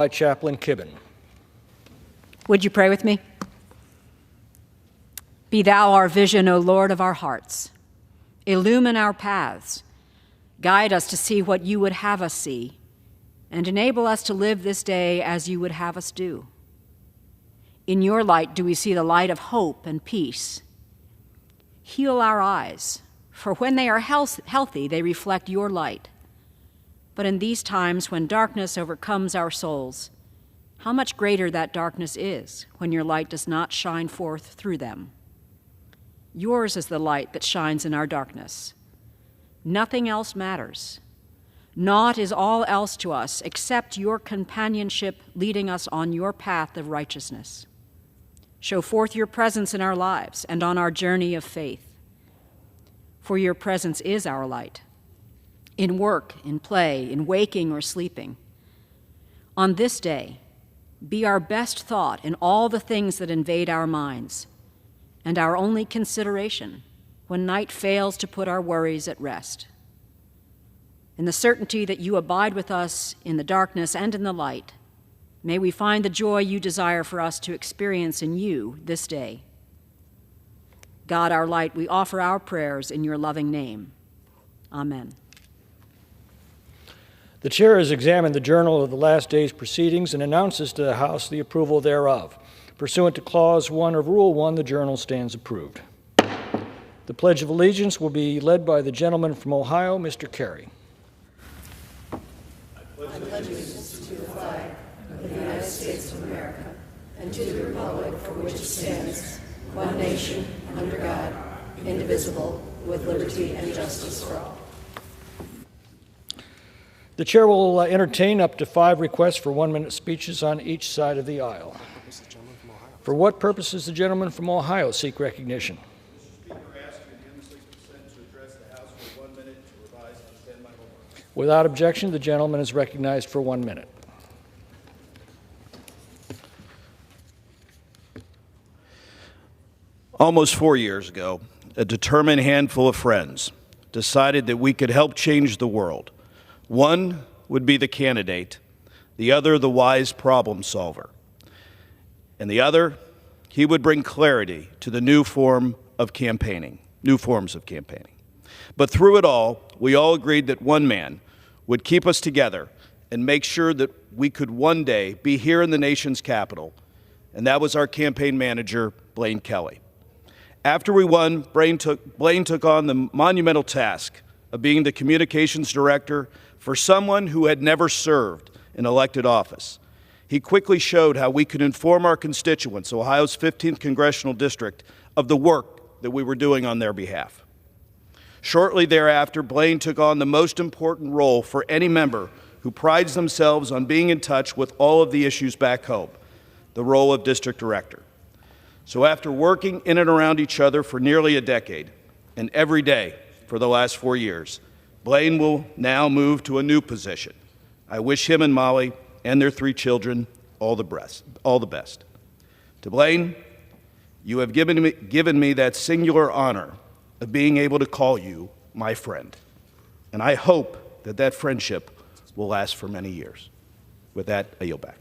By Chaplain Kibben. Would you pray with me? Be thou our vision, O Lord of our hearts. Illumine our paths. Guide us to see what you would have us see, and enable us to live this day as you would have us do. In your light do we see the light of hope and peace. Heal our eyes, for when they are healthy, they reflect your light. But in these times when darkness overcomes our souls, how much greater that darkness is when your light does not shine forth through them. Yours is the light that shines in our darkness. Nothing else matters. Naught is all else to us except your companionship leading us on your path of righteousness. Show forth your presence in our lives and on our journey of faith. For your presence is our light, in work, in play, in waking or sleeping. On this day, be our best thought in all the things that invade our minds, and our only consideration when night fails to put our worries at rest. In the certainty that you abide with us in the darkness and in the light, may we find the joy you desire for us to experience in you this day. God, our light, we offer our prayers in your loving name. Amen. The chair has examined the journal of the last day's proceedings and announces to the House the approval thereof. Pursuant to Clause 1 of Rule 1, the journal stands approved. The Pledge of Allegiance will be led by the gentleman from Ohio, Mr. Carey. I pledge allegiance to the flag of the United States of America and to the republic for which it stands, one nation, under God, indivisible, with liberty and justice for all. The chair will entertain up to 5 requests for 1-minute speeches on each side of the aisle. For what purpose does the gentleman from Ohio seek recognition? Mr. Speaker, I ask you unanimously consent to address the House for 1 minute to revise and extend my remarks. Without objection, the gentleman is recognized for 1 minute. Almost 4 years ago, a determined handful of friends decided that we could help change the world. One would be the candidate, the other the wise problem solver. And the other, he would bring clarity to the new forms of campaigning. But through it all, we all agreed that one man would keep us together and make sure that we could one day be here in the nation's capital, and that was our campaign manager, Blaine Kelly. After we won, Blaine took on the monumental task of being the communications director for someone who had never served in elected office. He quickly showed how we could inform our constituents, Ohio's 15th Congressional District, of the work that we were doing on their behalf. Shortly thereafter, Blaine took on the most important role for any member who prides themselves on being in touch with all of the issues back home, the role of district director. So after working in and around each other for nearly a decade, and every day for the last 4 years, Blaine will now move to a new position. I wish him and Molly and their 3 children all the best. To Blaine, you have given me that singular honor of being able to call you my friend. And I hope that that friendship will last for many years. With that, I yield back.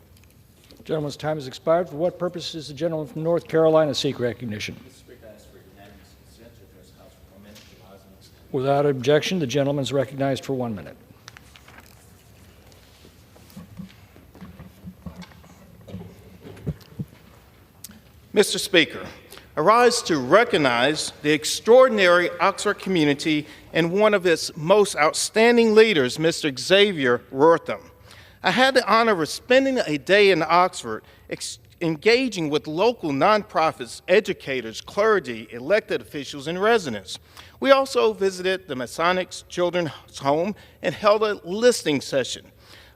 The gentleman's time has expired. For what purpose does the gentleman from North Carolina seek recognition? Mr. Speaker, I ask for unanimous consent to address the House for 1 minute to revise and extend. Without objection, the gentleman is recognized for 1 minute. Mr. Speaker, I rise to recognize the extraordinary Oxford community and one of its most outstanding leaders, Mr. Xavier Wortham. I had the honor of spending a day in Oxford engaging with local nonprofits, educators, clergy, elected officials, and residents. We also visited the Masonic Children's Home and held a listening session.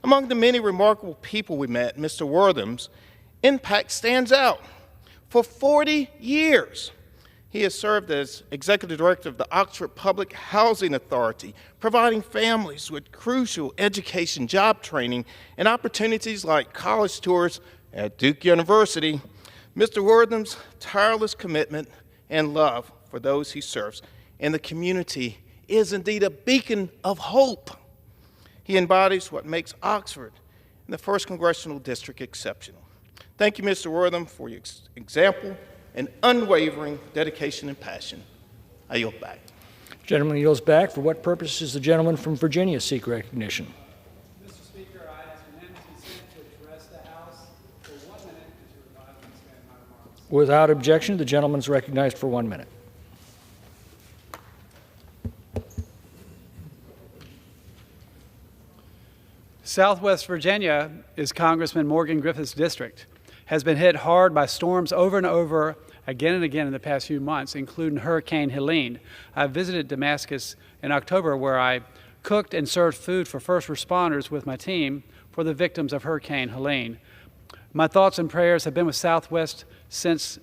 Among the many remarkable people we met, Mr. Wortham's impact stands out. For 40 years, he has served as executive director of the Oxford Public Housing Authority, providing families with crucial education, job training, and opportunities like college tours at Duke University. Mr. Wortham's tireless commitment and love for those he serves and the community is indeed a beacon of hope. He embodies what makes Oxford in the 1st Congressional District exceptional. Thank you, Mr. Wortham, for your example and unwavering dedication and passion. I yield back. Gentleman yields back. For what purpose does the gentleman from Virginia seek recognition? Mr. Speaker, I ask unanimous consent to address the House for 1 minute and to revise and expand my remarks. Without objection, the gentleman is recognized for 1 minute. Southwest Virginia is Congressman Morgan Griffith's district, has been hit hard by storms over and over again and again in the past few months, including Hurricane Helene. I visited Damascus in October, where I cooked and served food for first responders with my team for the victims of Hurricane Helene. My thoughts and prayers have been with Southwest since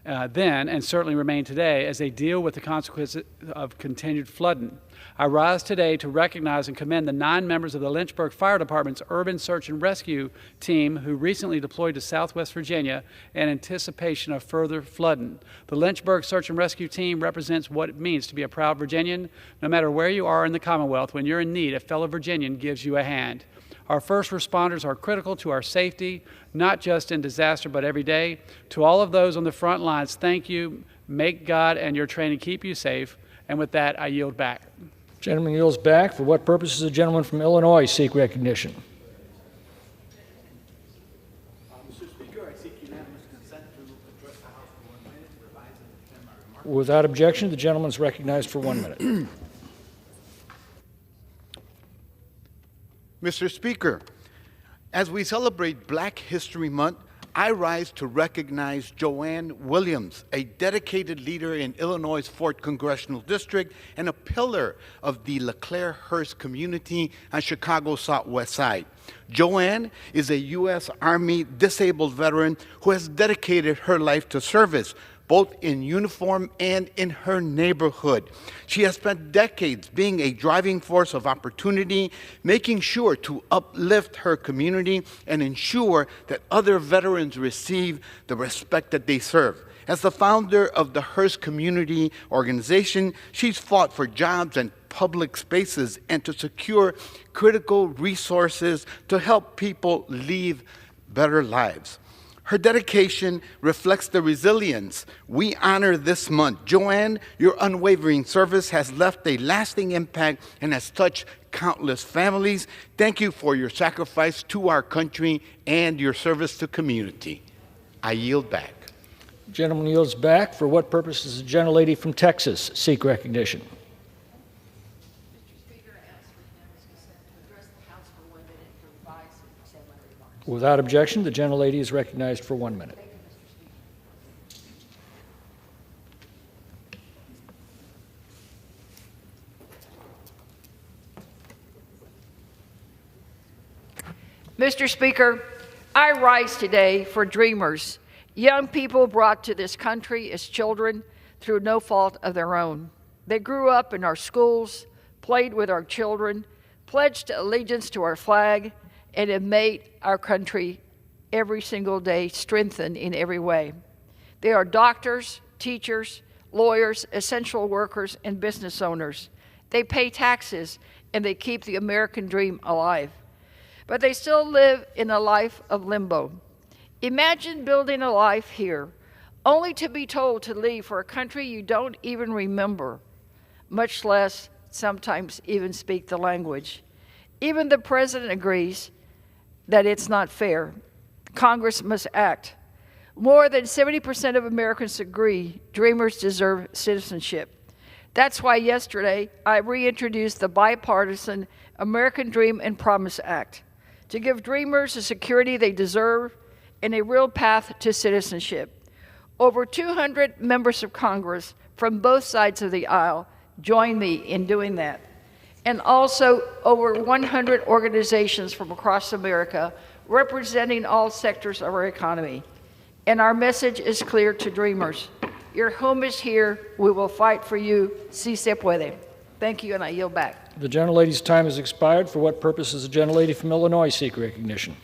then, and certainly remain today, as they deal with the consequences of continued flooding. I rise today to recognize and commend the 9 members of the Lynchburg Fire Department's Urban Search and Rescue team who recently deployed to Southwest Virginia in anticipation of further flooding. The Lynchburg Search and Rescue team represents what it means to be a proud Virginian. No matter where you are in the Commonwealth, when you're in need, a fellow Virginian gives you a hand. Our first responders are critical to our safety, not just in disaster, but every day. To all of those on the front lines, thank you. Make God and your training keep you safe. And with that, I yield back. Gentleman yields back. For what purpose does the gentleman from Illinois seek recognition? Mr. Speaker, I seek unanimous consent to address the House for 1 minute, revise and extend my remarks. Without objection, the gentleman is recognized for 1 minute. Mr. Speaker, as we celebrate Black History Month, I rise to recognize Joanne Williams, a dedicated leader in Illinois' 4th Congressional District and a pillar of the LeClaire Hearst community on Chicago's Southwest Side. Joanne is a U.S. Army disabled veteran who has dedicated her life to service, both in uniform and in her neighborhood. She has spent decades being a driving force of opportunity, making sure to uplift her community and ensure that other veterans receive the respect that they serve. As the founder of the Hearst Community Organization, she's fought for jobs and public spaces and to secure critical resources to help people live better lives. Her dedication reflects the resilience we honor this month. Joanne, your unwavering service has left a lasting impact and has touched countless families. Thank you for your sacrifice to our country and your service to community. I yield back. Gentleman yields back. For what purpose does the gentlelady from Texas seek recognition? Mr. Speaker, I ask for unanimous consent to address the House for 1 minute to revise and extend my remarks. Without objection, the gentlelady is recognized for 1 minute. Thank you, Mr. Speaker. Mr. Speaker, I rise today for dreamers, young people brought to this country as children through no fault of their own. They grew up in our schools, played with our children, pledged allegiance to our flag, and have made our country every single day strengthened in every way. They are doctors, teachers, lawyers, essential workers, and business owners. They pay taxes, and they keep the American dream alive. But they still live in a life of limbo. Imagine building a life here, only to be told to leave for a country you don't even remember, much less sometimes even speak the language. Even the president agrees that it's not fair. Congress must act. More than 70% of Americans agree dreamers deserve citizenship. That's why yesterday I reintroduced the bipartisan American Dream and Promise Act to give dreamers the security they deserve and a real path to citizenship. Over 200 members of Congress from both sides of the aisle joined me in doing that. And also over 100 organizations from across America representing all sectors of our economy. And our message is clear to dreamers. Your home is here. We will fight for you. Si se puede. Thank you, and I yield back. The gentlelady's time has expired. For what purpose does the gentlelady from Illinois seek recognition?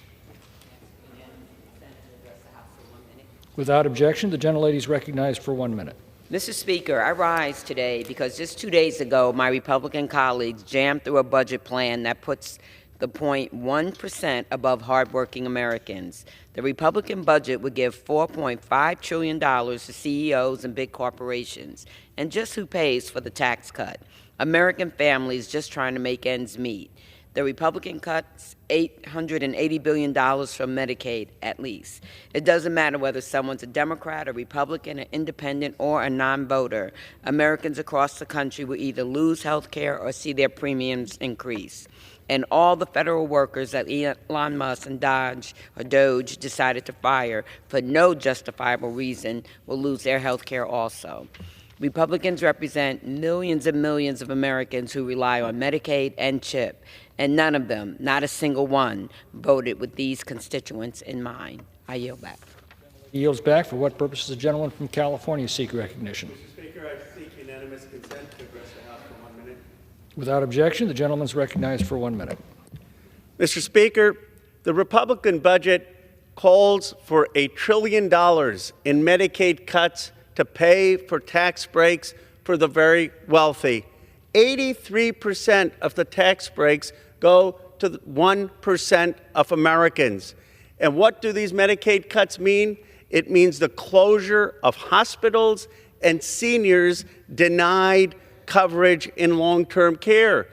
Without objection, the gentlelady is recognized for 1 minute. Mr. Speaker, I rise today because just 2 days ago, my Republican colleagues jammed through a budget plan that puts the 0.1% above hardworking Americans. The Republican budget would give $4.5 trillion to CEOs and big corporations. And just who pays for the tax cut? American families just trying to make ends meet. The Republican cuts $880 billion from Medicaid, at least. It doesn't matter whether someone's a Democrat, a Republican, an independent, or a non-voter. Americans across the country will either lose health care or see their premiums increase. And all the federal workers that Elon Musk and Doge decided to fire for no justifiable reason will lose their health care also. Republicans represent millions and millions of Americans who rely on Medicaid and CHIP, and none of them, not a single one, voted with these constituents in mind. I yield back. He yields back. For what purpose does the gentleman from California seek recognition? Mr. Speaker, I seek unanimous consent to address the House for 1 minute. Without objection, the gentleman is recognized for 1 minute. Mr. Speaker, the Republican budget calls for $1 trillion in Medicaid cuts to pay for tax breaks for the very wealthy. 83% of the tax breaks go to 1% of Americans. And what do these Medicaid cuts mean? It means the closure of hospitals and seniors denied coverage in long-term care.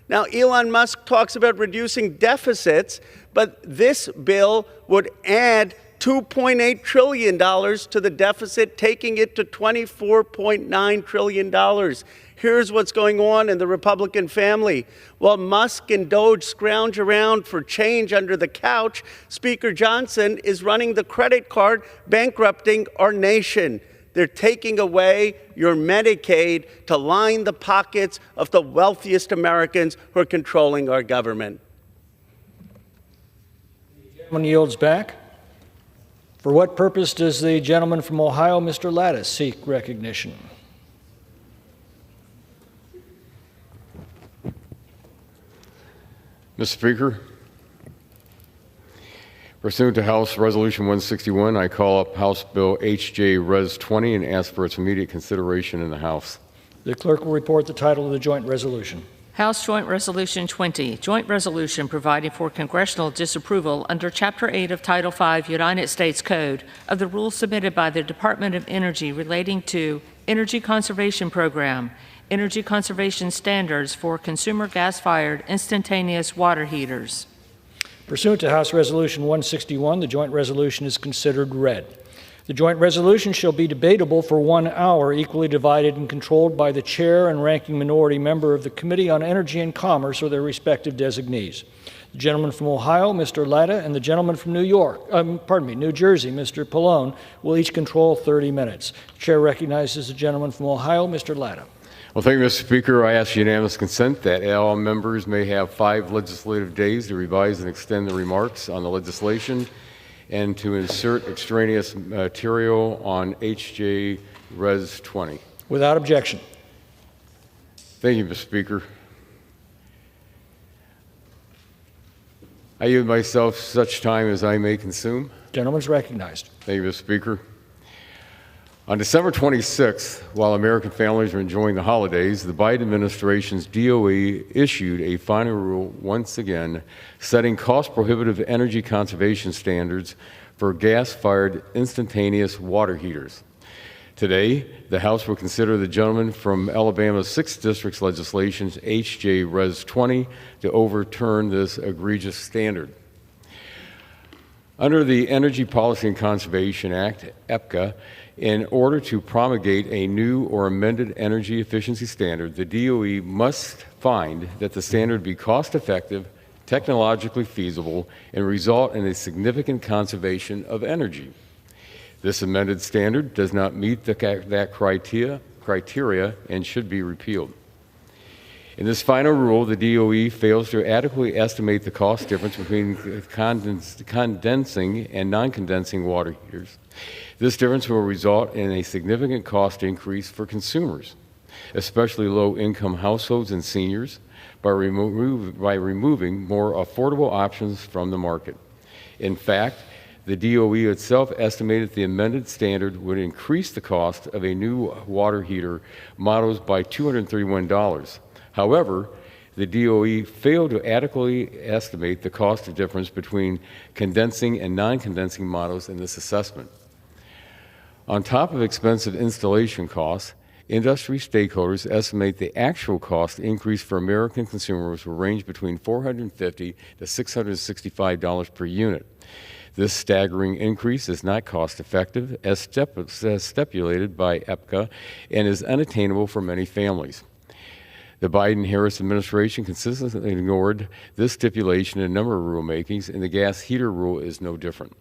Now, Elon Musk talks about reducing deficits, but this bill would add $2.8 trillion to the deficit, taking it to $24.9 trillion. Here's what's going on in the Republican family. While Musk and Doge scrounge around for change under the couch, Speaker Johnson is running the credit card, bankrupting our nation. They're taking away your Medicaid to line the pockets of the wealthiest Americans who are controlling our government. The gentleman yields back. For what purpose does the gentleman from Ohio, Mr. Latta, seek recognition? Mr. Speaker, pursuant to House Resolution 161, I call up House Bill H.J. Res. 20 and ask for its immediate consideration in the House. The clerk will report the title of the joint resolution. House Joint Resolution 20, Joint Resolution providing for congressional disapproval under Chapter 8 of Title V United States Code of the rules submitted by the Department of Energy relating to Energy Conservation Program, Energy Conservation Standards for Consumer Gas-Fired Instantaneous Water Heaters. Pursuant to House Resolution 161, the joint resolution is considered read. The joint resolution shall be debatable for 1 hour, equally divided and controlled by the chair and ranking minority member of the Committee on Energy and Commerce or their respective designees. The gentleman from Ohio, Mr. Latta, and the gentleman from New Jersey, Mr. Pallone, will each control 30 minutes. The chair recognizes the gentleman from Ohio, Mr. Latta. Well, thank you, Mr. Speaker. I ask unanimous consent that all members may have 5 legislative days to revise and extend the remarks on the legislation and to insert extraneous material on H.J. Res. 20. Without objection. Thank you, Mr. Speaker. I yield myself such time as I may consume. Gentleman's recognized. Thank you, Mr. Speaker. On December 26th, while American families are enjoying the holidays, the Biden administration's DOE issued a final rule once again setting cost-prohibitive energy conservation standards for gas-fired instantaneous water heaters. Today, the House will consider the gentleman from Alabama's 6th District's legislation, H.J. Res. 20, to overturn this egregious standard. Under the Energy Policy and Conservation Act, EPCA, in order to promulgate a new or amended energy efficiency standard, the DOE must find that the standard be cost-effective, technologically feasible, and result in a significant conservation of energy. This amended standard does not meet that criteria and should be repealed. In this final rule, the DOE fails to adequately estimate the cost difference between condensing and non-condensing water heaters. This difference will result in a significant cost increase for consumers, especially low-income households and seniors, by removing more affordable options from the market. In fact, the DOE itself estimated the amended standard would increase the cost of a new water heater models by $231. However, the DOE failed to adequately estimate the cost of difference between condensing and non-condensing models in this assessment. On top of expensive installation costs, industry stakeholders estimate the actual cost increase for American consumers will range between $450 to $665 per unit. This staggering increase is not cost-effective, as stipulated by EPCA, and is unattainable for many families. The Biden-Harris administration consistently ignored this stipulation in a number of rulemakings, and the gas heater rule is no different.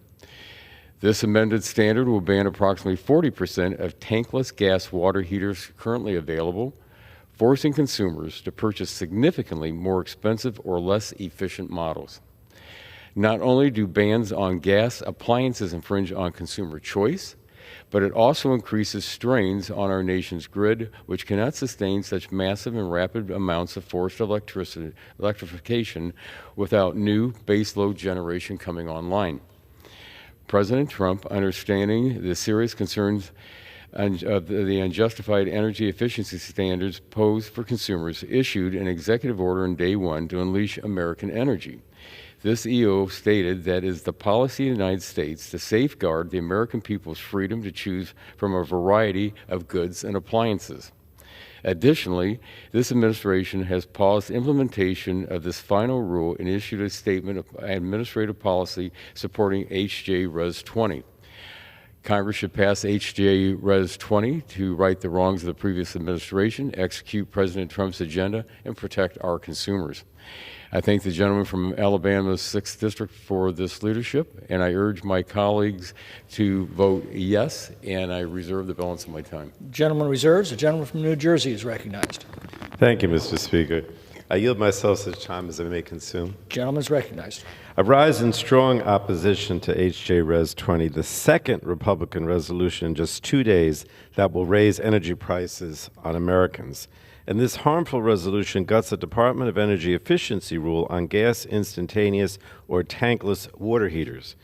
This amended standard will ban approximately 40% of tankless gas water heaters currently available, forcing consumers to purchase significantly more expensive or less efficient models. Not only do bans on gas appliances infringe on consumer choice, but it also increases strains on our nation's grid, which cannot sustain such massive and rapid amounts of forced electrification without new baseload generation coming online. President Trump, understanding the serious concerns of the unjustified energy efficiency standards posed for consumers, issued an executive order on day one to unleash American energy. This EO stated that it is the policy of the United States to safeguard the American people's freedom to choose from a variety of goods and appliances. Additionally, this administration has paused implementation of this final rule and issued a statement of administrative policy supporting H.J. Res. 20. Congress should pass H.J. Res. 20 to right the wrongs of the previous administration, execute President Trump's agenda, and protect our consumers. I thank the gentleman from Alabama's 6th District for this leadership, and I urge my colleagues to vote yes, and I reserve the balance of my time. Gentleman reserves. The gentleman from New Jersey is recognized. Thank you, Mr. Speaker. I yield myself such time as I may consume. Gentleman is recognized. I rise in strong opposition to H.J. Res. 20, the second Republican resolution in just 2 days that will raise energy prices on Americans. And this harmful resolution guts the Department of Energy efficiency rule on gas instantaneous or tankless water heaters.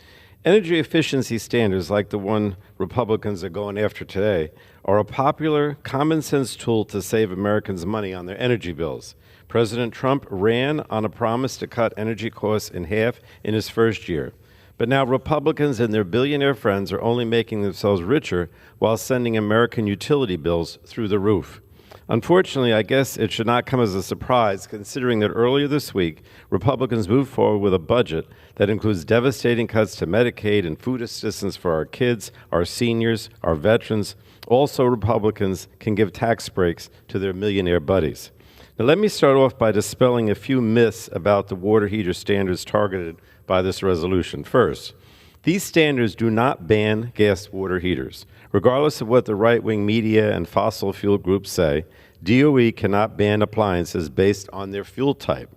Energy efficiency standards like the one Republicans are going after today are a popular, common-sense tool to save Americans money on their energy bills. President Trump ran on a promise to cut energy costs in half in his first year. But now Republicans and their billionaire friends are only making themselves richer while sending American utility bills through the roof. Unfortunately, I guess it should not come as a surprise, considering that earlier this week, Republicans moved forward with a budget that includes devastating cuts to Medicaid and food assistance for our kids, our seniors, our veterans. Also, Republicans can give tax breaks to their millionaire buddies. Now, let me start off by dispelling a few myths about the water heater standards targeted by this resolution. First, these standards do not ban gas water heaters. Regardless of what the right-wing media and fossil fuel groups say, DOE cannot ban appliances based on their fuel type.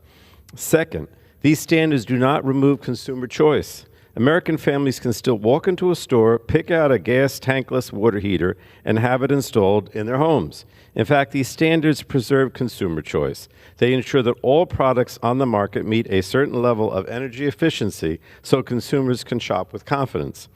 Second, these standards do not remove consumer choice. American families can still walk into a store, pick out a gas tankless water heater, and have it installed in their homes. In fact, these standards preserve consumer choice. They ensure that all products on the market meet a certain level of energy efficiency so consumers can shop with confidence.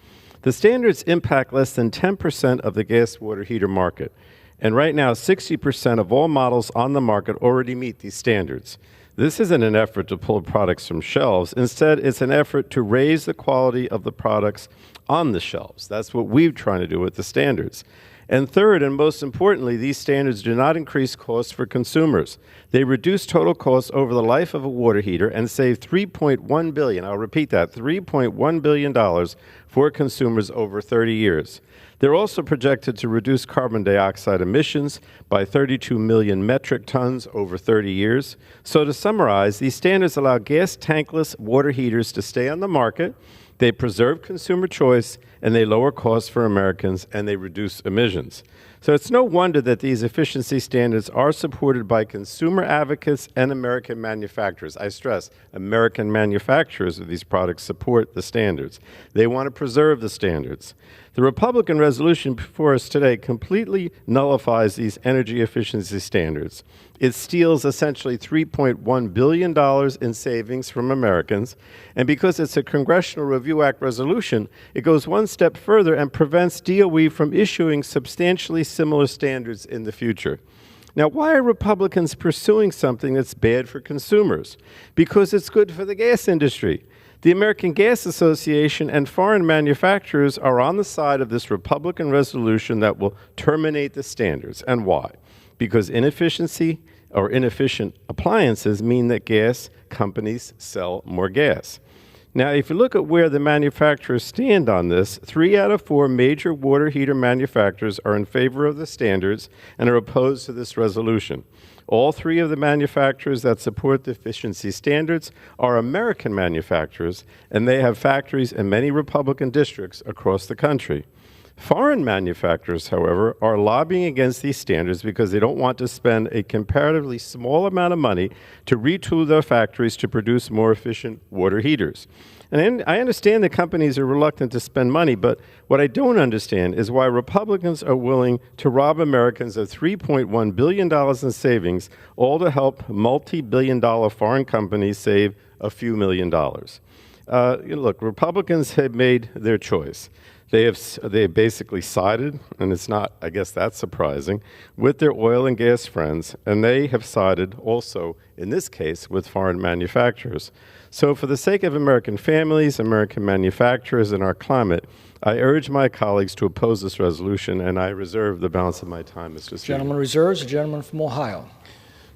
The standards impact less than 10% of the gas water heater market, and right now 60% of all models on the market already meet these standards. This isn't an effort to pull products from shelves. Instead, it's an effort to raise the quality of the products on the shelves. That's what we're trying to do with the standards. And third, and most importantly, these standards do not increase costs for consumers. They reduce total costs over the life of a water heater and save $3.1 billion, I'll repeat that, $3.1 billion for consumers over 30 years. They're also projected to reduce carbon dioxide emissions by 32 million metric tons over 30 years. So to summarize, these standards allow gas tankless water heaters to stay on the market, they preserve consumer choice, and they lower costs for Americans, and they reduce emissions. So it's no wonder that these efficiency standards are supported by consumer advocates and American manufacturers. I stress, American manufacturers of these products support the standards. They want to preserve the standards. The Republican resolution before us today completely nullifies these energy efficiency standards. It steals essentially $3.1 billion in savings from Americans, and because it's a Congressional Review Act resolution, it goes one step further and prevents DOE from issuing substantially similar standards in the future. Now, why are Republicans pursuing something that's bad for consumers? Because it's good for the gas industry. The American Gas Association and foreign manufacturers are on the side of this Republican resolution that will terminate the standards. And why? Because inefficiency or inefficient appliances mean that gas companies sell more gas. Now, if you look at where the manufacturers stand on this, 3 out of 4 major water heater manufacturers are in favor of the standards and are opposed to this resolution. All 3 of the manufacturers that support the efficiency standards are American manufacturers, and they have factories in many Republican districts across the country. Foreign manufacturers, however, are lobbying against these standards because they don't want to spend a comparatively small amount of money to retool their factories to produce more efficient water heaters. And I understand that companies are reluctant to spend money, but what I don't understand is why Republicans are willing to rob Americans of $3.1 billion in savings, all to help multi-billion-dollar foreign companies save a few $1 million. Look, Republicans have made their choice. They have basically sided, and it's not, I guess, that surprising, with their oil and gas friends, and they have sided also, in this case, with foreign manufacturers. So for the sake of American families, American manufacturers, and our climate, I urge my colleagues to oppose this resolution, and I reserve the balance of my time, Mr. Speaker. Gentleman reserves. The gentleman from Ohio.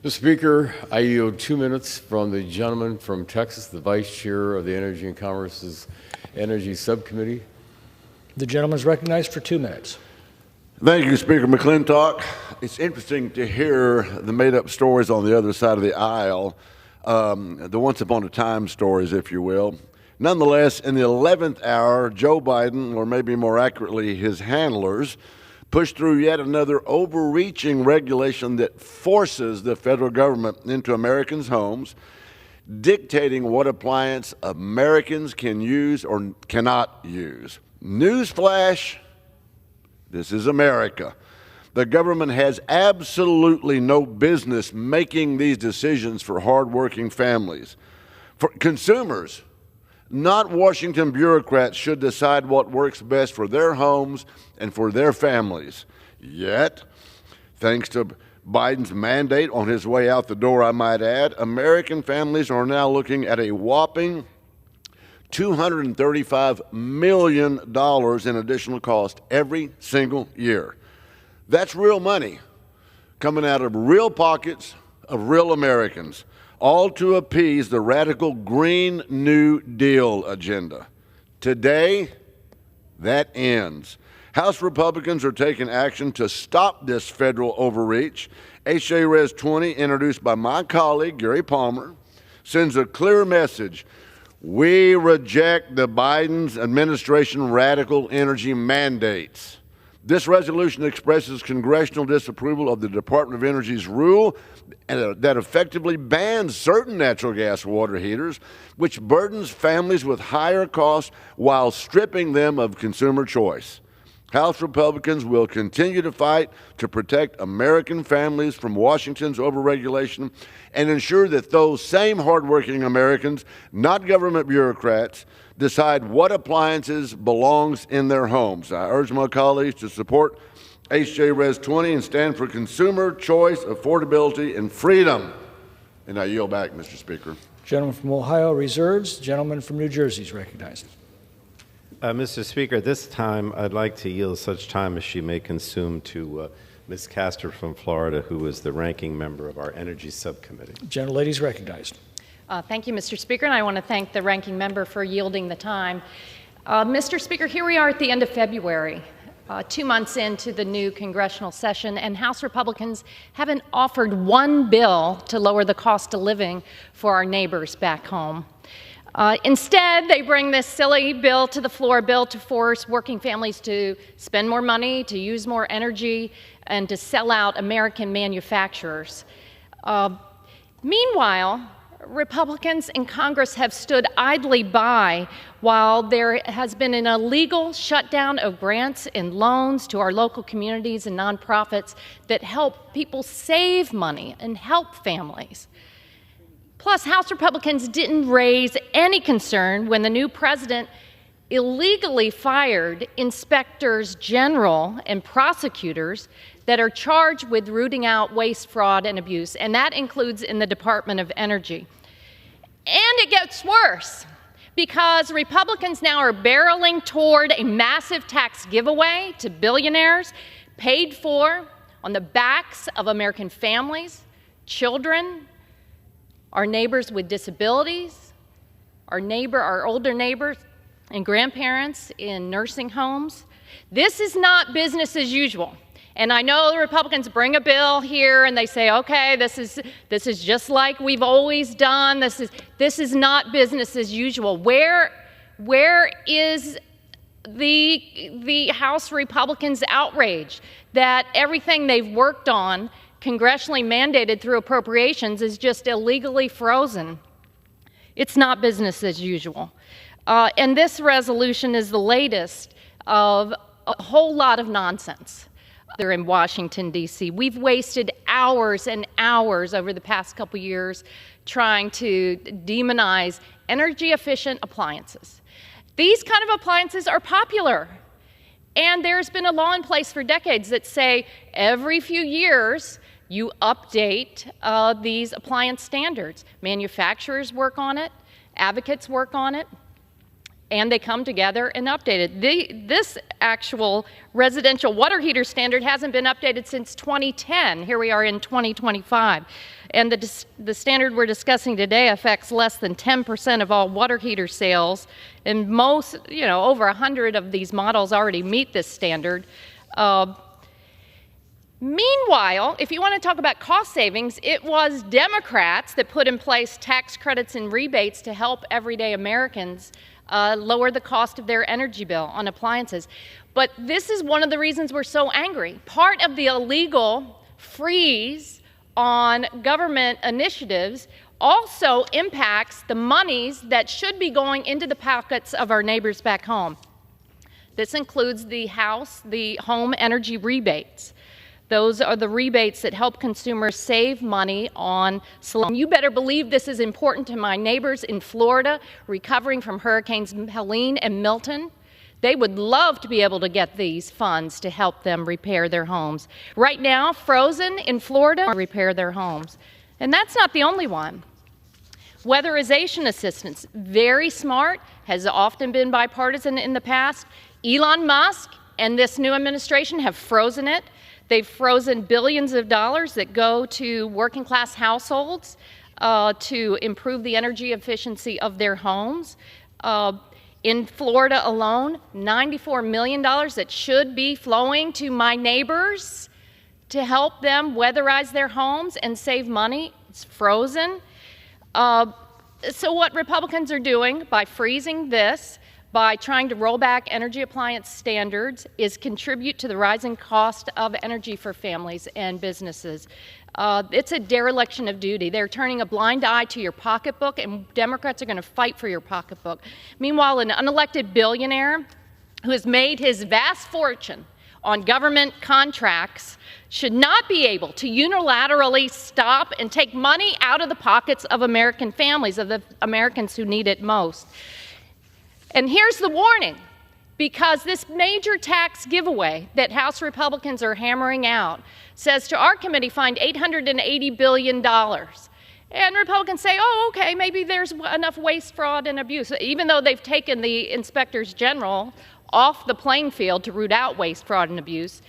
Mr. Speaker, I yield 2 minutes from the gentleman from Texas, the Vice Chair of the Energy and Commerce's Energy Subcommittee. The gentleman is recognized for 2 minutes. Thank you, Speaker McClintock. It's interesting to hear the made-up stories on the other side of the aisle, the once-upon-a-time stories, if you will. Nonetheless, in the 11th hour, Joe Biden, or maybe more accurately his handlers, pushed through yet another overreaching regulation that forces the federal government into Americans' homes, dictating what appliance Americans can use or cannot use. Newsflash, this is America. The government has absolutely no business making these decisions for hardworking families. For consumers, not Washington bureaucrats, should decide what works best for their homes and for their families. Yet, thanks to Biden's mandate on his way out the door, I might add, American families are now looking at a whopping $235 million in additional cost every single year. That's real money coming out of real pockets of real Americans, all to appease the radical Green New Deal agenda. Today, that ends. House Republicans are taking action to stop this federal overreach. H.J. Res 20, introduced by my colleague, Gary Palmer, sends a clear message. We reject the Biden administration radical energy mandates. This resolution expresses congressional disapproval of the Department of Energy's rule that effectively bans certain natural gas water heaters, which burdens families with higher costs while stripping them of consumer choice. House Republicans will continue to fight to protect American families from Washington's overregulation and ensure that those same hardworking Americans, not government bureaucrats, decide what appliances belongs in their homes. I urge my colleagues to support H.J. Res 20 and stand for consumer choice, affordability, and freedom. And I yield back, Mr. Speaker. Gentleman from Ohio reserves. The gentleman from New Jersey is recognized. Mr. Speaker, this time I'd like to yield such time as she may consume to Ms. Castor from Florida, who is the ranking member of our Energy Subcommittee. Gentlelady is recognized. Thank you, Mr. Speaker, and I want to thank the ranking member for yielding the time. Mr. Speaker, here we are at the end of February, 2 months into the new congressional session, and House Republicans haven't offered one bill to lower the cost of living for our neighbors back home. Instead, they bring this silly bill to the floor, a bill to force working families to spend more money, to use more energy, and to sell out American manufacturers. Meanwhile, Republicans in Congress have stood idly by while there has been an illegal shutdown of grants and loans to our local communities and nonprofits that help people save money and help families. Plus, House Republicans didn't raise any concern when the new president illegally fired inspectors general and prosecutors that are charged with rooting out waste, fraud, and abuse, and that includes in the Department of Energy. And it gets worse, because Republicans now are barreling toward a massive tax giveaway to billionaires paid for on the backs of American families, children, our neighbors with disabilities, our older neighbors and grandparents in nursing homes. This is not business as usual. And I know the Republicans bring a bill here and they say, okay, this is just like we've always done. This is not business as usual. Where is the House Republicans' outrage that everything they've worked on, congressionally mandated through appropriations, is just illegally frozen? It's not business as usual. And this resolution is the latest of a whole lot of nonsense. They're in Washington, D.C. We've wasted hours and hours over the past couple years trying to demonize energy-efficient appliances. These kind of appliances are popular. And there's been a law in place for decades that say every few years you update these appliance standards. Manufacturers work on it, advocates work on it, and they come together and update it. This actual residential water heater standard hasn't been updated since 2010. Here we are in 2025. And the standard we're discussing today affects less than 10% of all water heater sales. And most, over 100 of these models already meet this standard. Meanwhile, if you want to talk about cost savings, it was Democrats that put in place tax credits and rebates to help everyday Americans lower the cost of their energy bill on appliances. But this is one of the reasons we're so angry. Part of the illegal freeze on government initiatives also impacts the monies that should be going into the pockets of our neighbors back home. This includes the home energy rebates. Those are the rebates that help consumers save money on solar. You better believe this is important to my neighbors in Florida recovering from Hurricanes Helene and Milton. They would love to be able to get these funds to help them repair their homes. Right now, Frozen in Florida repair their homes. And that's not the only one. Weatherization assistance, very smart, has often been bipartisan in the past. Elon Musk and this new administration have frozen it. They've frozen billions of dollars that go to working class households to improve the energy efficiency of their homes. In Florida alone, $94 million that should be flowing to my neighbors to help them weatherize their homes and save money. It's frozen. So what Republicans are doing by freezing this, by trying to roll back energy appliance standards, is contribute to the rising cost of energy for families and businesses. It's a dereliction of duty. They're turning a blind eye to your pocketbook, and Democrats are going to fight for your pocketbook. Meanwhile, an unelected billionaire who has made his vast fortune on government contracts should not be able to unilaterally stop and take money out of the pockets of American families, of the Americans who need it most. And here's the warning, because this major tax giveaway that House Republicans are hammering out says to our committee, find $880 billion. And Republicans say, oh, okay, maybe there's enough waste, fraud, and abuse. Even though they've taken the inspectors general off the playing field to root out waste, fraud, and abuse,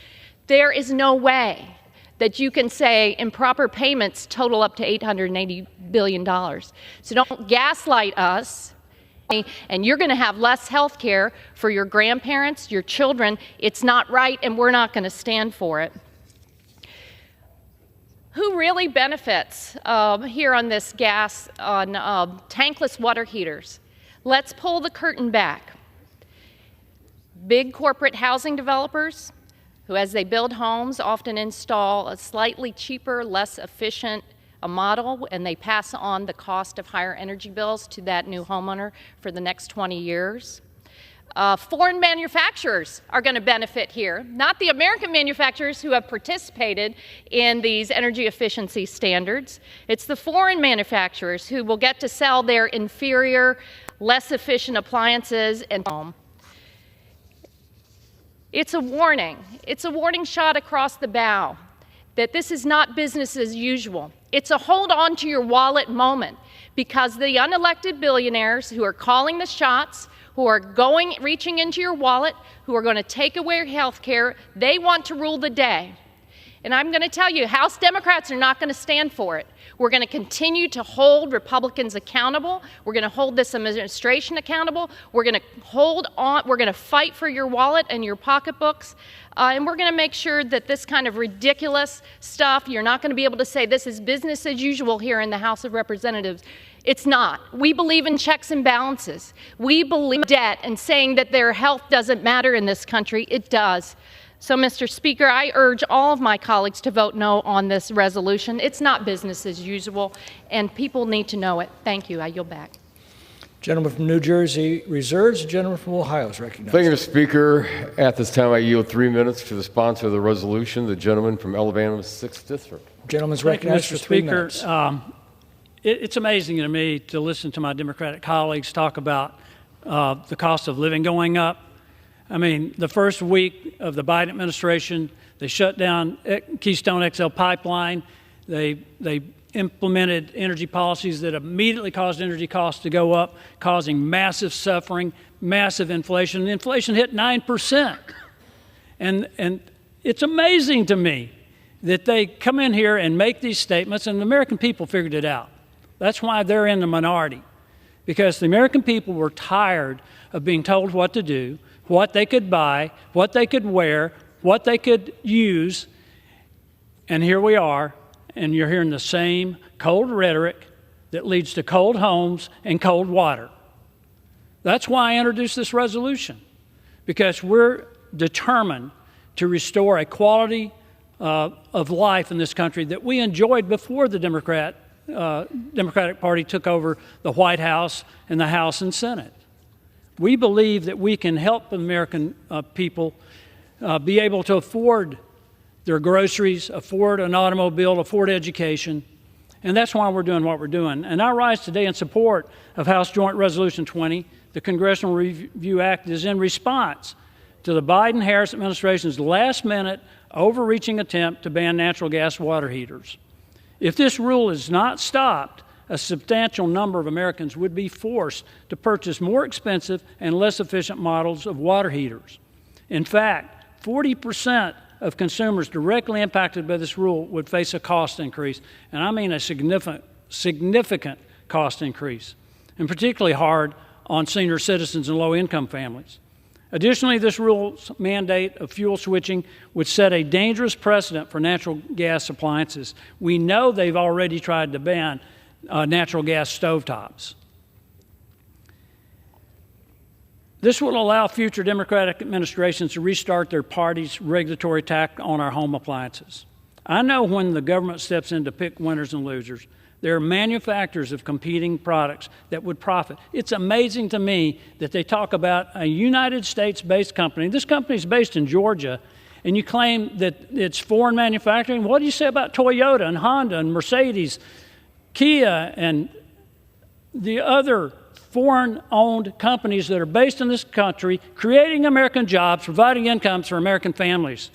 there is no way that you can say improper payments total up to $880 billion. So don't gaslight us. And you're going to have less health care for your grandparents, your children. It's not right, and we're not going to stand for it. Who really benefits here on this gas, on tankless water heaters? Let's pull the curtain back. Big corporate housing developers who, as they build homes, often install a slightly cheaper, less efficient model, and they pass on the cost of higher energy bills to that new homeowner for the next 20 years. Foreign manufacturers are going to benefit here, not the American manufacturers who have participated in these energy efficiency standards. It's the foreign manufacturers who will get to sell their inferior, less efficient appliances and home. It's a warning. It's a warning shot across the bow that this is not business as usual. It's a hold on to your wallet moment, because the unelected billionaires who are calling the shots, who are reaching into your wallet, who are going to take away your health care, they want to rule the day. And I'm going to tell you, House Democrats are not going to stand for it. We're going to continue to hold Republicans accountable. We're going to hold this administration accountable. We're going to hold on. We're going to fight for your wallet and your pocketbooks. And we're going to make sure that this kind of ridiculous stuff, you're not going to be able to say this is business as usual here in the House of Representatives. It's not. We believe in checks and balances. We believe in debt and saying that their health doesn't matter in this country. It does. So, Mr. Speaker, I urge all of my colleagues to vote no on this resolution. It's not business as usual, and people need to know it. Thank you. I yield back. Gentleman from New Jersey reserves. The gentleman from Ohio is recognized. Thank you, Mr. Speaker. At this time, I yield 3 minutes to the sponsor of the resolution, the gentleman from Alabama's 6th District. Gentleman's recognized for 3 minutes. It's amazing to me to listen to my Democratic colleagues talk about the cost of living going up. I mean, the first week of the Biden administration, they shut down Keystone XL pipeline. They implemented energy policies that immediately caused energy costs to go up, causing massive suffering, massive inflation. Inflation hit 9%. And it's amazing to me that they come in here and make these statements, and the American people figured it out. That's why they're in the minority, because the American people were tired of being told what to do, what they could buy, what they could wear, what they could use. And here we are, and you're hearing the same cold rhetoric that leads to cold homes and cold water. That's why I introduced this resolution, because we're determined to restore a quality of life in this country that we enjoyed before the Democratic Party took over the White House and the House and Senate. We believe that we can help the American people be able to afford their groceries, afford an automobile, afford education, and that's why we're doing what we're doing. And I rise today in support of House Joint Resolution 20. The Congressional Review Act is in response to the Biden-Harris administration's last-minute, overreaching attempt to ban natural gas water heaters. If this rule is not stopped, a substantial number of Americans would be forced to purchase more expensive and less efficient models of water heaters. In fact, 40% of consumers directly impacted by this rule would face a cost increase, and I mean a significant cost increase, and particularly hard on senior citizens and low-income families. Additionally, this rule's mandate of fuel switching would set a dangerous precedent for natural gas appliances. We know they've already tried to ban natural gas stovetops. This will allow future Democratic administrations to restart their party's regulatory attack on our home appliances. I know when the government steps in to pick winners and losers, there are manufacturers of competing products that would profit. It's amazing to me that they talk about a United States-based company. This company is based in Georgia, and you claim that it's foreign manufacturing. What do you say about Toyota and Honda and Mercedes, Kia, and the other foreign-owned companies that are based in this country, creating American jobs, providing incomes for American families?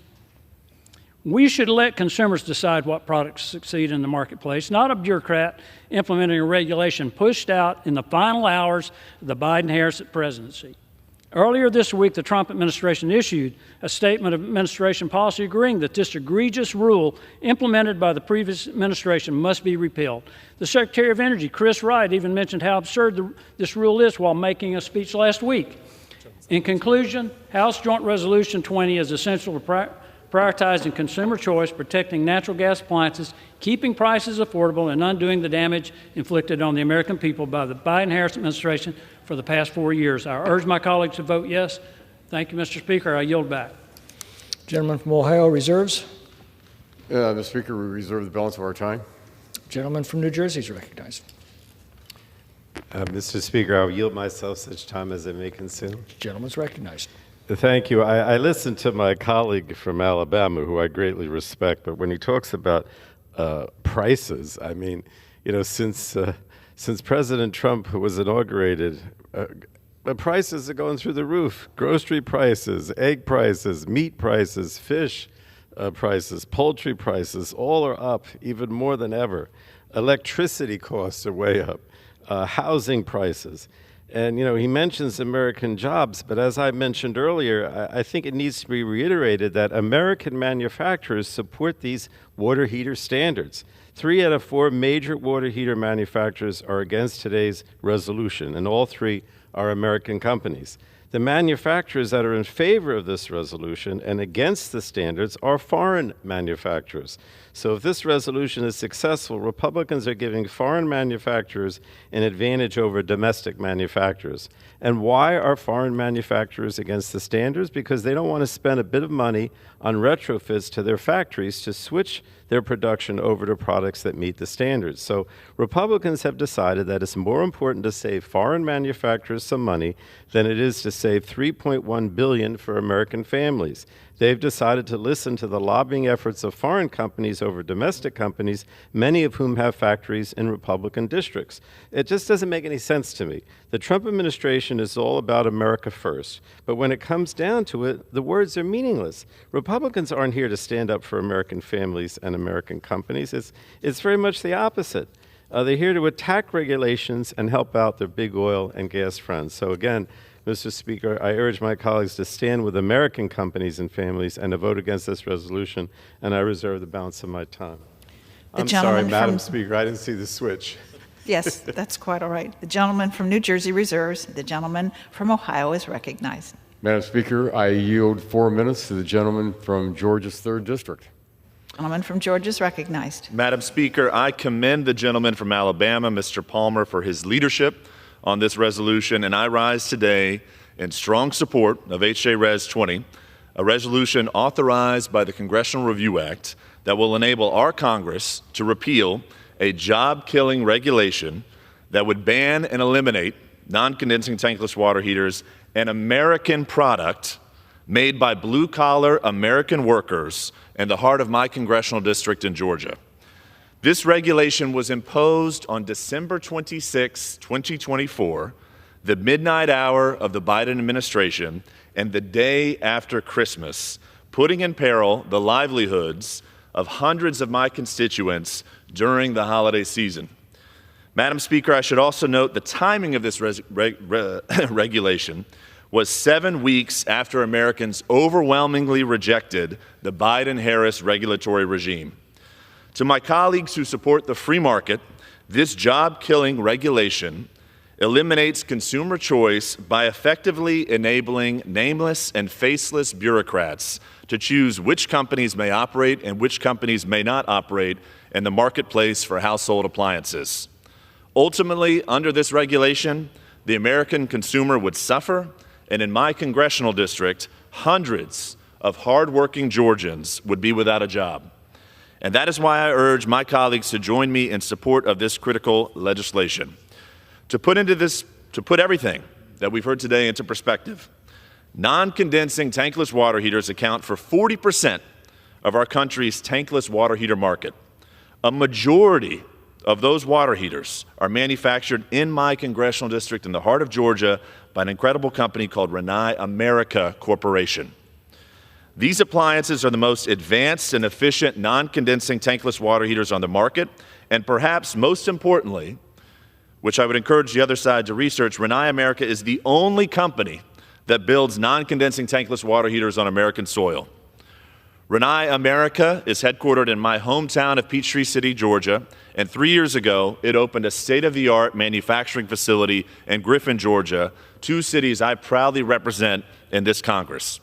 We should let consumers decide what products succeed in the marketplace, not a bureaucrat implementing a regulation pushed out in the final hours of the Biden-Harris presidency. Earlier this week, the Trump administration issued a statement of administration policy agreeing that this egregious rule implemented by the previous administration must be repealed. The Secretary of Energy, Chris Wright, even mentioned how absurd this rule is while making a speech last week. In conclusion, House Joint Resolution 20 is essential to prioritizing consumer choice, protecting natural gas appliances, keeping prices affordable, and undoing the damage inflicted on the American people by the Biden-Harris administration for the past 4 years. I urge my colleagues to vote yes. Thank you, Mr. Speaker. I yield back. Gentleman from Ohio reserves. Mr. Speaker, we reserve the balance of our time. Gentleman from New Jersey is recognized. Mr. Speaker, I'll yield myself such time as I may consume. Gentleman's recognized. Thank you. I listened to my colleague from Alabama, who I greatly respect, but when he talks about prices, I mean, you know, since President Trump was inaugurated, But prices are going through the roof. Grocery prices, egg prices, meat prices, fish prices, poultry prices, all are up even more than ever. Electricity costs are way up. Housing prices. And, he mentions American jobs, but as I mentioned earlier, I think it needs to be reiterated that American manufacturers support these water heater standards. 3 out of 4 major water heater manufacturers are against today's resolution, and all 3 are American companies. The manufacturers that are in favor of this resolution and against the standards are foreign manufacturers. So if this resolution is successful, Republicans are giving foreign manufacturers an advantage over domestic manufacturers. And why are foreign manufacturers against the standards? Because they don't want to spend a bit of money on retrofits to their factories to switch their production over to products that meet the standards. So Republicans have decided that it's more important to save foreign manufacturers some money than it is to save $3.1 billion for American families. They've decided to listen to the lobbying efforts of foreign companies over domestic companies, many of whom have factories in Republican districts. It just doesn't make any sense to me. The Trump administration is all about America first, but when it comes down to it, the words are meaningless. Republicans aren't here to stand up for American families and American companies. It's very much the opposite. They're here to attack regulations and help out their big oil and gas friends. So again, Mr. Speaker, I urge my colleagues to stand with American companies and families and to vote against this resolution, and I reserve the balance of my time. I'm sorry, Madam Speaker, I didn't see the switch. Yes, that's quite all right. The gentleman from New Jersey reserves. The gentleman from Ohio is recognized. Madam Speaker, I yield 4 minutes to the gentleman from Georgia's 3rd District. Gentleman from Georgia is recognized. Madam Speaker, I commend the gentleman from Alabama, Mr. Palmer, for his leadership on this resolution, and I rise today in strong support of H.J. Res. 20, a resolution authorized by the Congressional Review Act that will enable our Congress to repeal a job-killing regulation that would ban and eliminate non-condensing tankless water heaters, an American product made by blue-collar American workers in the heart of my congressional district in Georgia. This regulation was imposed on December 26, 2024, the midnight hour of the Biden administration, and the day after Christmas, putting in peril the livelihoods of hundreds of my constituents during the holiday season. Madam Speaker, I should also note the timing of this regulation was 7 weeks after Americans overwhelmingly rejected the Biden-Harris regulatory regime. To my colleagues who support the free market, this job-killing regulation eliminates consumer choice by effectively enabling nameless and faceless bureaucrats to choose which companies may operate and which companies may not operate in the marketplace for household appliances. Ultimately, under this regulation, the American consumer would suffer, and in my congressional district, hundreds of hardworking Georgians would be without a job. And that is why I urge my colleagues to join me in support of this critical legislation. To put everything that we've heard today into perspective, non-condensing tankless water heaters account for 40% of our country's tankless water heater market. A majority of those water heaters are manufactured in my congressional district in the heart of Georgia by an incredible company called Rinnai America Corporation. These appliances are the most advanced and efficient non-condensing tankless water heaters on the market, and perhaps most importantly, which I would encourage the other side to research, Rinnai America is the only company that builds non-condensing tankless water heaters on American soil. Rinnai America is headquartered in my hometown of Peachtree City, Georgia, and 3 years ago, it opened a state-of-the-art manufacturing facility in Griffin, Georgia, 2 cities I proudly represent in this Congress.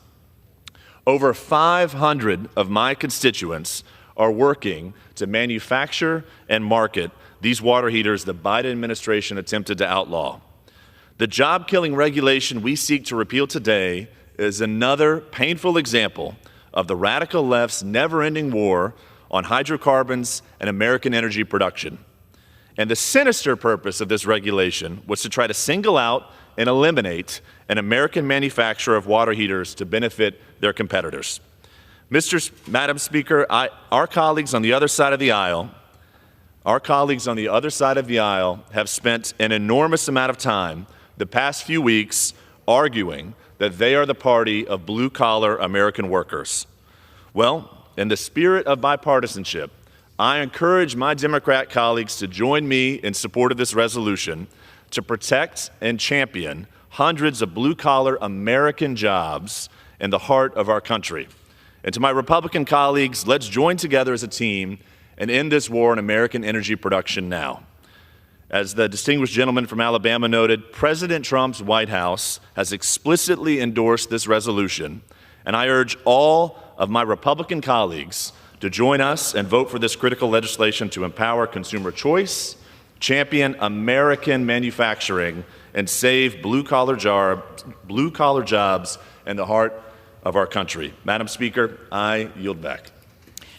Over 500 of my constituents are working to manufacture and market these water heaters the Biden administration attempted to outlaw. The job-killing regulation we seek to repeal today is another painful example of the radical left's never-ending war on hydrocarbons and American energy production. And the sinister purpose of this regulation was to try to single out and eliminate an American manufacturer of water heaters to benefit their competitors. Madam Speaker, our colleagues on the other side of the aisle have spent an enormous amount of time the past few weeks arguing that they are the party of blue-collar American workers. Well, in the spirit of bipartisanship, I encourage my Democrat colleagues to join me in support of this resolution to protect and champion hundreds of blue-collar American jobs in the heart of our country. And to my Republican colleagues, let's join together as a team and end this war on American energy production now. As the distinguished gentleman from Alabama noted, President Trump's White House has explicitly endorsed this resolution, and I urge all of my Republican colleagues to join us and vote for this critical legislation to empower consumer choice, champion American manufacturing, and save blue-collar jobs in the heart of our country. Madam Speaker, I yield back.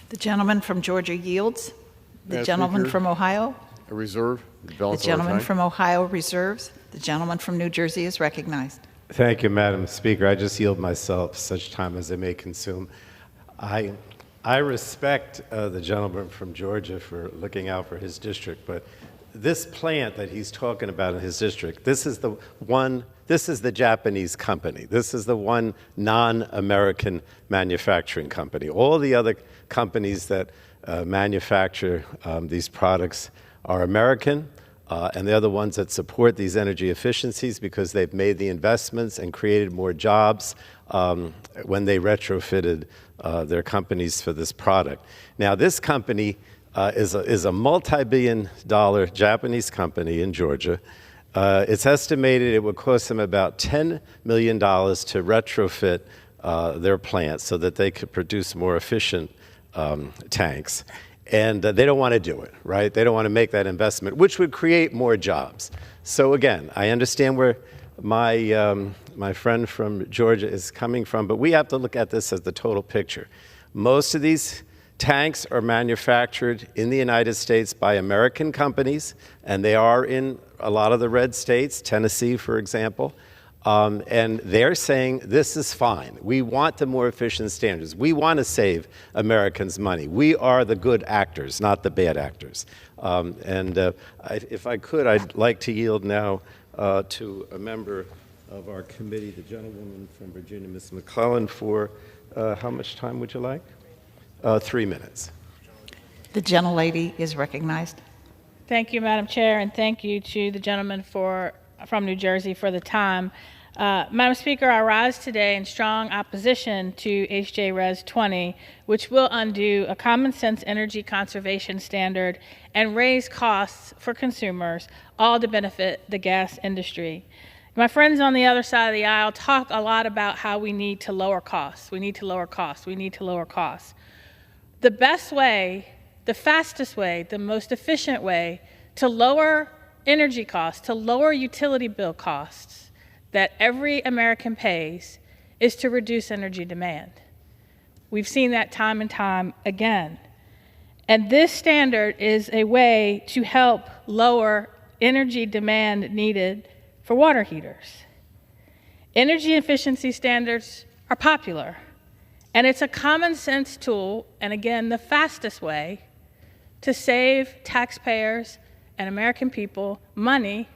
The gentleman from Georgia yields. The Madam gentleman Speaker, from Ohio. A reserve. The gentleman from Ohio reserves. The gentleman from New Jersey is recognized. Thank you, Madam Speaker. I just yield myself such time as I may consume. I respect the gentleman from Georgia for looking out for his district, but this plant that he's talking about in his district, this is the Japanese company. This is the one non-American manufacturing company. All the other companies that manufacture these products are American, and they're the ones that support these energy efficiencies because they've made the investments and created more jobs when they retrofitted their companies for this product. Now, this company is a multi-billion-dollar Japanese company in Georgia. It's estimated it would cost them about $10 million to retrofit their plant so that they could produce more efficient tanks. And they don't want to do it, right? They don't want to make that investment, which would create more jobs. So again, I understand where my friend from Georgia is coming from, but we have to look at this as the total picture. Most of these tanks are manufactured in the United States by American companies, and they are in a lot of the red states, Tennessee, for example. And they're saying this is fine. We want the more efficient standards. We want to save Americans money. We are the good actors, not the bad actors. If I could, I'd like to yield now to a member of our committee, the gentlewoman from Virginia, Ms. McClellan, for how much time would you like? 3 minutes. The gentlelady is recognized. Thank you, Madam Chair, and thank you to the gentleman from New Jersey for the time. Madam Speaker, I rise today in strong opposition to H.J. Res. 20, which will undo a common-sense energy conservation standard and raise costs for consumers, all to benefit the gas industry. My friends on the other side of the aisle talk a lot about how we need to lower costs. We need to lower costs. We need to lower costs. The best way, the fastest way, the most efficient way to lower energy costs, to lower utility bill costs that every American pays is to reduce energy demand. We've seen that time and time again. And this standard is a way to help lower energy demand needed for water heaters. Energy efficiency standards are popular, and it's a common sense tool, and again, the fastest way to save taxpayers and American people money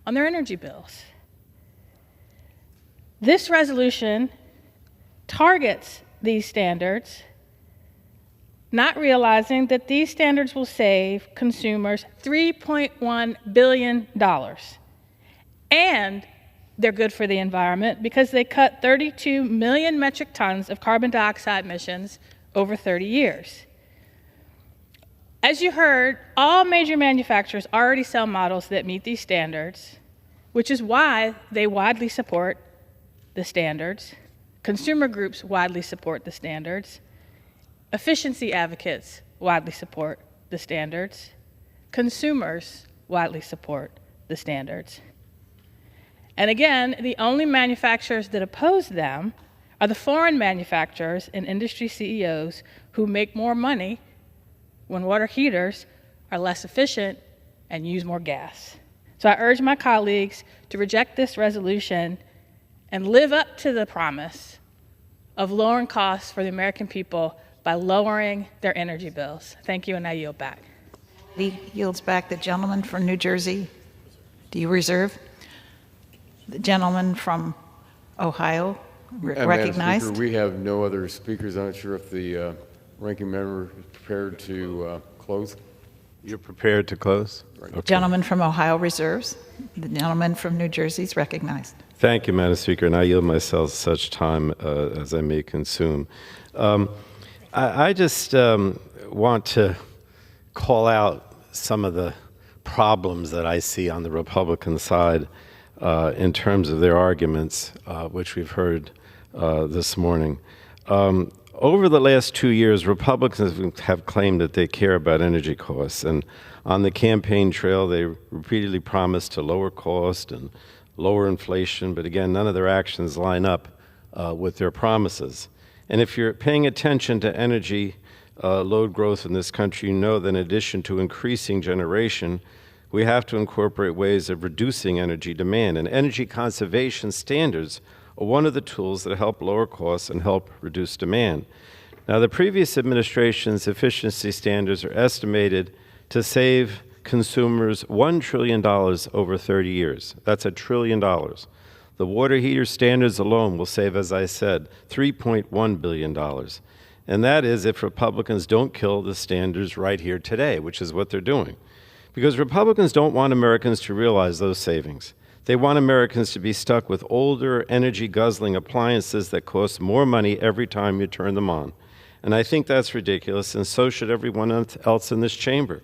on their energy bills. This resolution targets these standards, not realizing that these standards will save consumers $3.1 billion. And they're good for the environment because they cut 32 million metric tons of carbon dioxide emissions over 30 years. As you heard, all major manufacturers already sell models that meet these standards, which is why they widely support the standards. Consumer groups widely support the standards. Efficiency advocates widely support the standards. Consumers widely support the standards. And again, the only manufacturers that oppose them are the foreign manufacturers and industry CEOs who make more money when water heaters are less efficient and use more gas. So I urge my colleagues to reject this resolution and live up to the promise of lowering costs for the American people by lowering their energy bills. Thank you, and I yield back. He yields back. The gentleman from New Jersey. Do you reserve? The gentleman from Ohio, Madam recognized. Speaker, we have no other speakers. I'm not sure if the ranking member is prepared to close. You're prepared to close? The gentleman from Ohio reserves. The gentleman from New Jersey is recognized. Thank you, Madam Speaker, and I yield myself such time as I may consume. I just want to call out some of the problems that I see on the Republican side in terms of their arguments, which we've heard this morning. Over the last 2 years, Republicans have claimed that they care about energy costs, and on the campaign trail, they repeatedly promised to lower cost and lower inflation, but again, none of their actions line up with their promises. And if you're paying attention to energy load growth in this country, you know that in addition to increasing generation, we have to incorporate ways of reducing energy demand, and energy conservation standards are one of the tools that help lower costs and help reduce demand. Now, the previous administration's efficiency standards are estimated to save consumers $1 trillion over 30 years. That's $1 trillion. The water heater standards alone will save, as I said, $3.1 billion. And that is if Republicans don't kill the standards right here today, which is what they're doing. Because Republicans don't want Americans to realize those savings. They want Americans to be stuck with older, energy-guzzling appliances that cost more money every time you turn them on. And I think that's ridiculous, and so should everyone else in this chamber.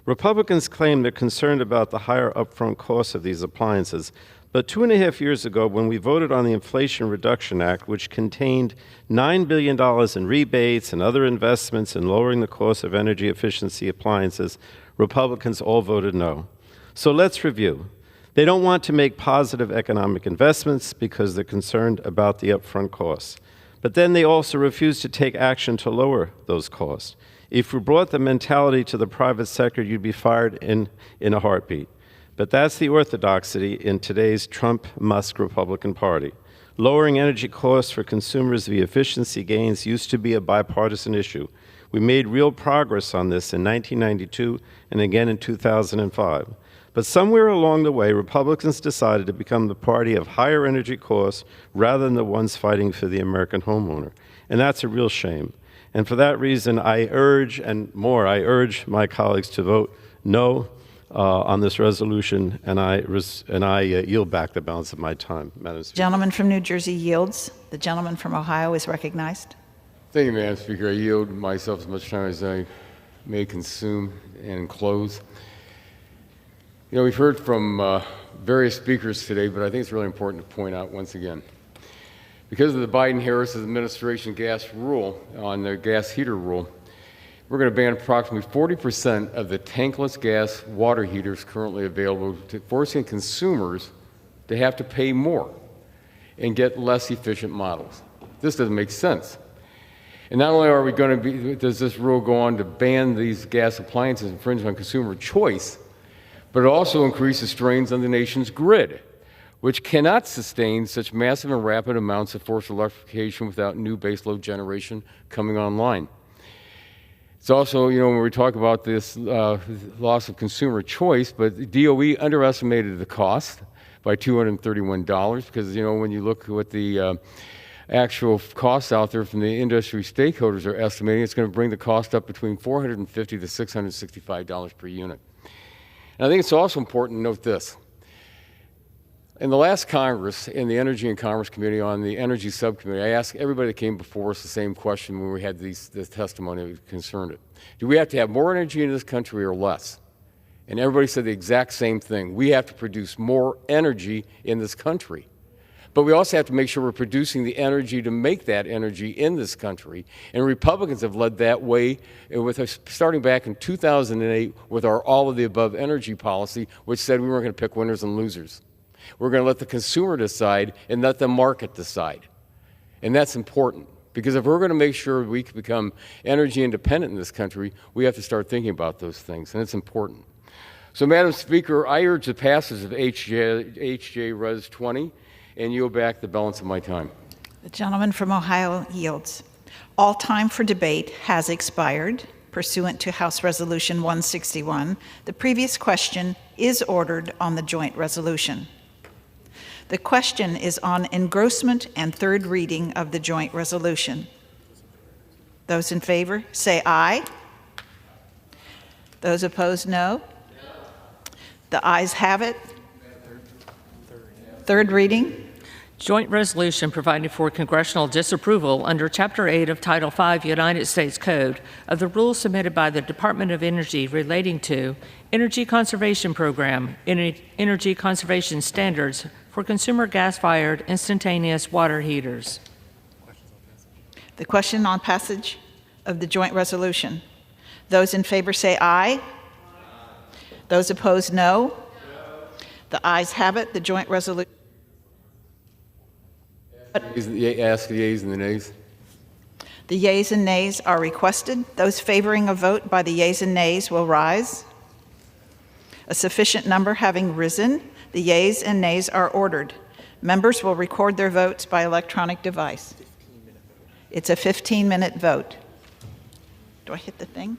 Republicans claim they're concerned about the higher upfront costs of these appliances, but 2.5 years ago, when we voted on the Inflation Reduction Act, which contained $9 billion in rebates and other investments in lowering the cost of energy efficiency appliances, Republicans all voted no. So let's review. They don't want to make positive economic investments because they're concerned about the upfront costs. But then they also refuse to take action to lower those costs. If we brought the mentality to the private sector, you'd be fired in a heartbeat. But that's the orthodoxy in today's Trump-Musk Republican Party. Lowering energy costs for consumers via efficiency gains used to be a bipartisan issue. We made real progress on this in 1992 and again in 2005. But somewhere along the way, Republicans decided to become the party of higher energy costs rather than the ones fighting for the American homeowner. And that's a real shame. And for that reason, I urge my colleagues to vote no on this resolution, and I yield back the balance of my time, Madam Speaker. The gentleman from New Jersey yields. The gentleman from Ohio is recognized. Thank you, Madam Speaker. I yield myself as much time as I may consume and close. You know, we've heard from various speakers today, but I think it's really important to point out once again, because of the Biden-Harris administration gas rule, on the gas heater rule, we're going to ban approximately 40% of the tankless gas water heaters currently available, forcing consumers to have to pay more and get less efficient models. This doesn't make sense. And not only are we going to does this rule go on to ban these gas appliances infringing on consumer choice, but it also increases strains on the nation's grid, which cannot sustain such massive and rapid amounts of forced electrification without new baseload generation coming online. It's also, you know, when we talk about this loss of consumer choice, but DOE underestimated the cost by $231 because, you know, when you look at the actual costs out there from the industry stakeholders are estimating, it's going to bring the cost up between $450 to $665 per unit. And I think it's also important to note this. In the last Congress, in the Energy and Commerce Committee on the Energy Subcommittee, I asked everybody that came before us the same question when we had this testimony that concerned it. Do we have to have more energy in this country or less? And everybody said the exact same thing. We have to produce more energy in this country. But we also have to make sure we're producing the energy to make that energy in this country. And Republicans have led that way with us, starting back in 2008 with our all-of-the-above energy policy, which said we weren't going to pick winners and losers. We're going to let the consumer decide and let the market decide. And that's important, because if we're going to make sure we can become energy independent in this country, we have to start thinking about those things, and it's important. So, Madam Speaker, I urge the passage of H.J. Res. 20 and yield back the balance of my time. The gentleman from Ohio yields. All time for debate has expired. Pursuant to House Resolution 161, the previous question is ordered on the joint resolution. The question is on engrossment and third reading of the joint resolution. Those in favor say aye. Those opposed, no. The ayes have it. Third reading. Joint resolution providing for congressional disapproval under Chapter 8 of Title 5 United States Code of the rules submitted by the Department of Energy relating to Energy Conservation Program, Energy Conservation Standards for consumer gas-fired instantaneous water heaters. The question on passage of the joint resolution. Those in favor say aye. Those opposed, no. The ayes have it. The joint resolution. Ask the yeas and the nays. The yeas and nays are requested. Those favoring a vote by the yeas and nays will rise. A sufficient number having risen, the yeas and nays are ordered. Members will record their votes by electronic device. It's a 15-minute vote. Do I hit the thing?